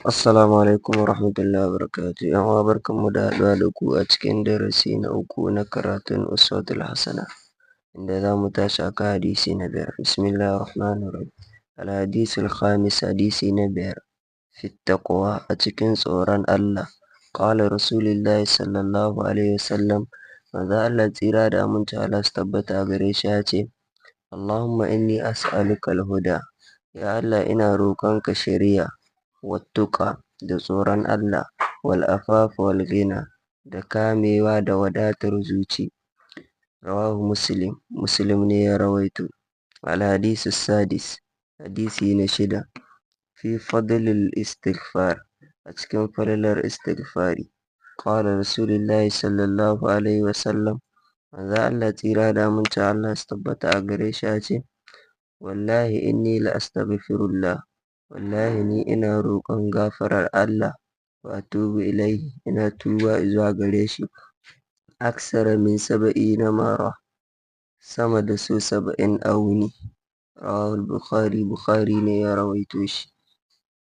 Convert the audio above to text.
Assalamu alaikum wa rahmatullahi wa barakatuh. ‘Yan uwa barkanmu da haɗuwa da ku a cikin darasi na uku na karatun Uswatul Hasana, inda za mu tashi a kan hadisi na biyar. Bismillahir Rahmanir Rahim. Al-hadisul khamis, hadisi na biyar. Fit taqwa, a cikin tsoron Allah. Qala Rasulullahi sallallahu alaihi wasallam, manzo Allah tsira da aminci Allah su tabbata a gare shi ya ce, Allahumma inni as'aluka al-huda. Ya Allah ina roƙonka shari'a. Wattuƙa, da tsoron Allah, wal afafa wal ghina, da kamewa da wadatar zuci. Rawahu Muslim, Muslim ne ya rawaito. Al hadisu sadis, hadisi na shida. Fi fadlil istighfar, a cikin falalar istighfari. Qala Rasulullahi sallallahu alaihi wasallam, manzo Allah tsira da amincin Allah su tabbata a gare shi ya ce, wallahi inni la astaghfirullah. Wallahi ni ina roƙon gafarar Allah wa atubu ilaihi, ina tuba zuwa gare shi aksara min 70 mara, sama da so 70 a wuni. Rawahul Bukhari, Bukhari ne ya rawaito shi.